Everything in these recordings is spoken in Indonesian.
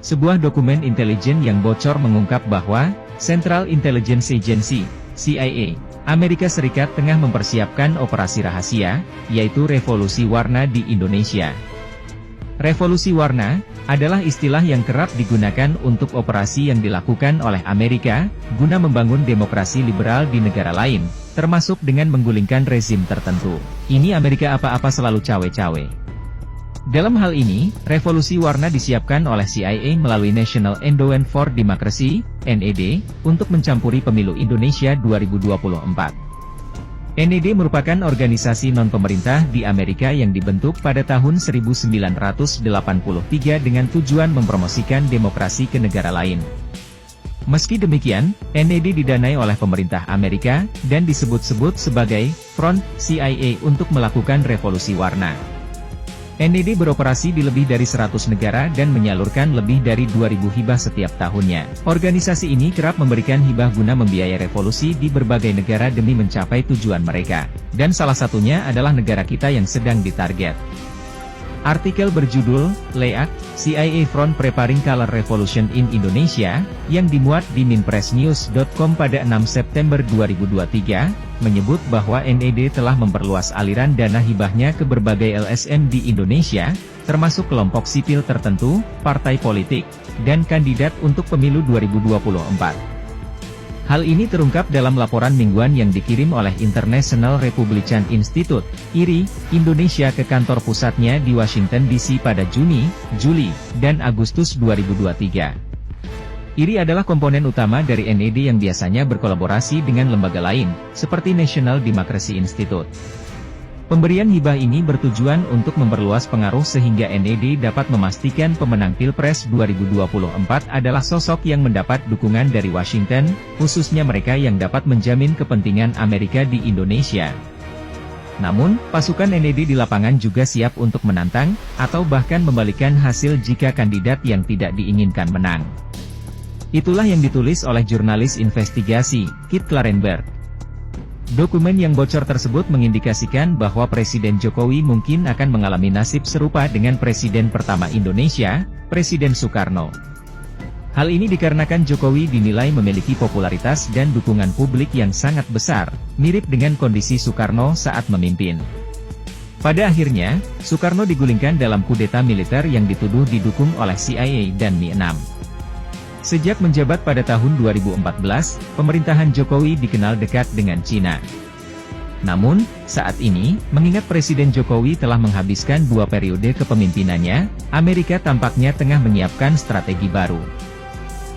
Sebuah dokumen intelijen yang bocor mengungkap bahwa Central Intelligence Agency, CIA, Amerika Serikat tengah mempersiapkan operasi rahasia, yaitu Revolusi Warna di Indonesia. Revolusi Warna adalah istilah yang kerap digunakan untuk operasi yang dilakukan oleh Amerika guna membangun demokrasi liberal di negara lain, termasuk dengan menggulingkan rezim tertentu. Ini Amerika apa-apa selalu cawe-cawe. Dalam hal ini, revolusi warna disiapkan oleh CIA melalui National Endowment for Democracy, NED, untuk mencampuri pemilu Indonesia 2024. NED merupakan organisasi non-pemerintah di Amerika yang dibentuk pada tahun 1983 dengan tujuan mempromosikan demokrasi ke negara lain. Meski demikian, NED didanai oleh pemerintah Amerika, dan disebut-sebut sebagai Front CIA untuk melakukan revolusi warna. NED beroperasi di lebih dari 100 negara dan menyalurkan lebih dari 2.000 hibah setiap tahunnya. Organisasi ini kerap memberikan hibah guna membiayai revolusi di berbagai negara demi mencapai tujuan mereka. Dan salah satunya adalah negara kita yang sedang ditarget. Artikel berjudul, LEAC, CIA Front Preparing Color Revolution in Indonesia, yang dimuat di minpressnews.com pada 6 September 2023, menyebut bahwa NED telah memperluas aliran dana hibahnya ke berbagai LSM di Indonesia, termasuk kelompok sipil tertentu, partai politik, dan kandidat untuk pemilu 2024. Hal ini terungkap dalam laporan mingguan yang dikirim oleh International Republican Institute, IRI, Indonesia ke kantor pusatnya di Washington DC pada Juni, Juli, dan Agustus 2023. IRI adalah komponen utama dari NED yang biasanya berkolaborasi dengan lembaga lain, seperti National Democracy Institute. Pemberian hibah ini bertujuan untuk memperluas pengaruh sehingga NED dapat memastikan pemenang Pilpres 2024 adalah sosok yang mendapat dukungan dari Washington, khususnya mereka yang dapat menjamin kepentingan Amerika di Indonesia. Namun, pasukan NED di lapangan juga siap untuk menantang, atau bahkan membalikan hasil jika kandidat yang tidak diinginkan menang. Itulah yang ditulis oleh jurnalis investigasi, Kit Klarenberg. Dokumen yang bocor tersebut mengindikasikan bahwa Presiden Jokowi mungkin akan mengalami nasib serupa dengan Presiden pertama Indonesia, Presiden Soekarno. Hal ini dikarenakan Jokowi dinilai memiliki popularitas dan dukungan publik yang sangat besar, mirip dengan kondisi Soekarno saat memimpin. Pada akhirnya, Soekarno digulingkan dalam kudeta militer yang dituduh didukung oleh CIA dan Mi-6. Sejak menjabat pada tahun 2014, pemerintahan Jokowi dikenal dekat dengan Cina. Namun, saat ini, mengingat Presiden Jokowi telah menghabiskan 2 periode kepemimpinannya, Amerika tampaknya tengah menyiapkan strategi baru.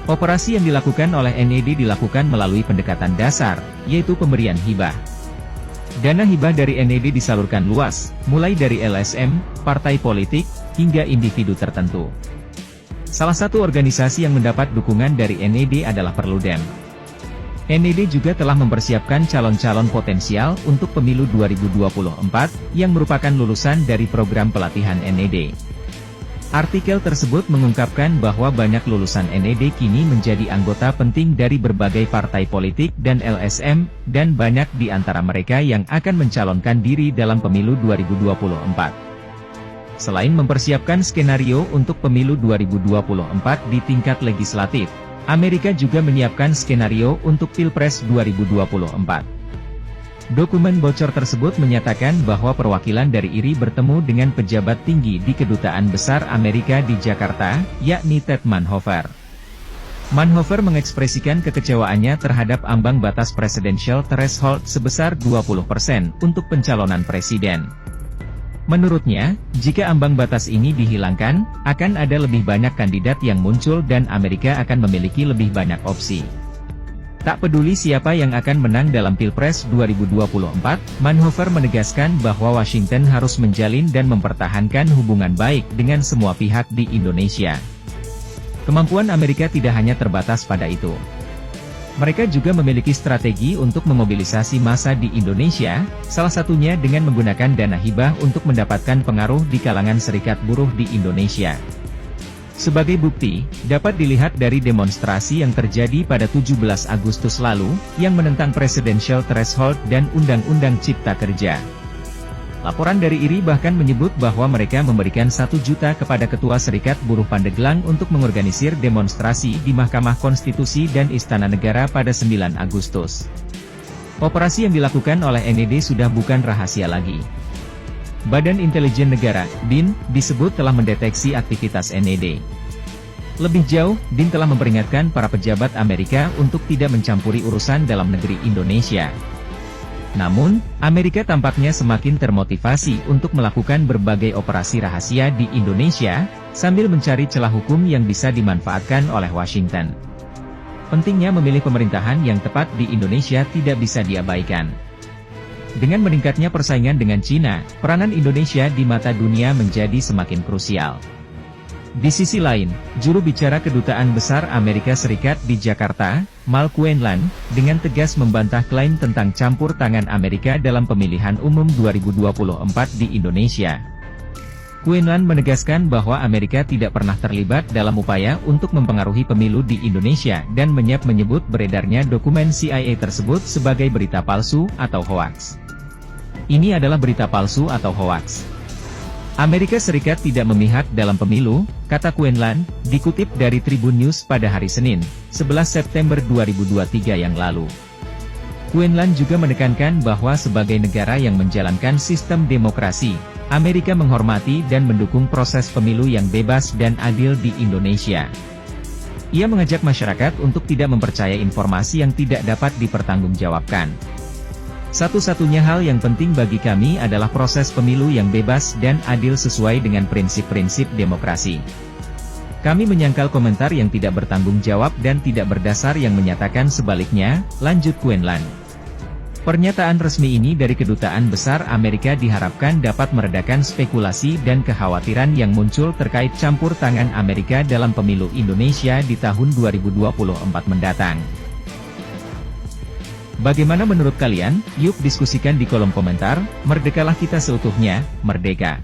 Operasi yang dilakukan oleh NED dilakukan melalui pendekatan dasar, yaitu pemberian hibah. Dana hibah dari NED disalurkan luas, mulai dari LSM, partai politik, hingga individu tertentu. Salah satu organisasi yang mendapat dukungan dari NED adalah Perludem. NED juga telah mempersiapkan calon-calon potensial untuk pemilu 2024, yang merupakan lulusan dari program pelatihan NED. Artikel tersebut mengungkapkan bahwa banyak lulusan NED kini menjadi anggota penting dari berbagai partai politik dan LSM, dan banyak di antara mereka yang akan mencalonkan diri dalam pemilu 2024. Selain mempersiapkan skenario untuk pemilu 2024 di tingkat legislatif, Amerika juga menyiapkan skenario untuk Pilpres 2024. Dokumen bocor tersebut menyatakan bahwa perwakilan dari IRI bertemu dengan pejabat tinggi di Kedutaan Besar Amerika di Jakarta, yakni Ted Manhoefer. Manhoefer mengekspresikan kekecewaannya terhadap ambang batas presidential threshold sebesar 20% untuk pencalonan presiden. Menurutnya, jika ambang batas ini dihilangkan, akan ada lebih banyak kandidat yang muncul dan Amerika akan memiliki lebih banyak opsi. Tak peduli siapa yang akan menang dalam Pilpres 2024, Manhoefer menegaskan bahwa Washington harus menjalin dan mempertahankan hubungan baik dengan semua pihak di Indonesia. Kemampuan Amerika tidak hanya terbatas pada itu. Mereka juga memiliki strategi untuk memobilisasi massa di Indonesia, salah satunya dengan menggunakan dana hibah untuk mendapatkan pengaruh di kalangan serikat buruh di Indonesia. Sebagai bukti, dapat dilihat dari demonstrasi yang terjadi pada 17 Agustus lalu, yang menentang presidential threshold dan Undang-Undang Cipta Kerja. Laporan dari IRI bahkan menyebut bahwa mereka memberikan 1 juta kepada Ketua Serikat Buruh Pandeglang untuk mengorganisir demonstrasi di Mahkamah Konstitusi dan Istana Negara pada 9 Agustus. Operasi yang dilakukan oleh NED sudah bukan rahasia lagi. Badan Intelijen Negara, BIN, disebut telah mendeteksi aktivitas NED. Lebih jauh, BIN telah memperingatkan para pejabat Amerika untuk tidak mencampuri urusan dalam negeri Indonesia. Namun, Amerika tampaknya semakin termotivasi untuk melakukan berbagai operasi rahasia di Indonesia, sambil mencari celah hukum yang bisa dimanfaatkan oleh Washington. Pentingnya memilih pemerintahan yang tepat di Indonesia tidak bisa diabaikan. Dengan meningkatnya persaingan dengan Cina, peranan Indonesia di mata dunia menjadi semakin krusial. Di sisi lain, juru bicara Kedutaan Besar Amerika Serikat di Jakarta, Mal Quinlan, dengan tegas membantah klaim tentang campur tangan Amerika dalam pemilihan umum 2024 di Indonesia. Quinlan menegaskan bahwa Amerika tidak pernah terlibat dalam upaya untuk mempengaruhi pemilu di Indonesia dan menyebut beredarnya dokumen CIA tersebut sebagai berita palsu atau hoaks. Ini adalah berita palsu atau hoaks. Amerika Serikat tidak memihak dalam pemilu, kata Quinlan, dikutip dari Tribun News pada hari Senin, 11 September 2023 yang lalu. Quinlan juga menekankan bahwa sebagai negara yang menjalankan sistem demokrasi, Amerika menghormati dan mendukung proses pemilu yang bebas dan adil di Indonesia. Ia mengajak masyarakat untuk tidak mempercayai informasi yang tidak dapat dipertanggungjawabkan. Satu-satunya hal yang penting bagi kami adalah proses pemilu yang bebas dan adil sesuai dengan prinsip-prinsip demokrasi. Kami menyangkal komentar yang tidak bertanggung jawab dan tidak berdasar yang menyatakan sebaliknya, lanjut Quinlan. Pernyataan resmi ini dari Kedutaan Besar Amerika diharapkan dapat meredakan spekulasi dan kekhawatiran yang muncul terkait campur tangan Amerika dalam pemilu Indonesia di tahun 2024 mendatang. Bagaimana menurut kalian? Yuk diskusikan di kolom komentar. Merdekalah kita seutuhnya, merdeka!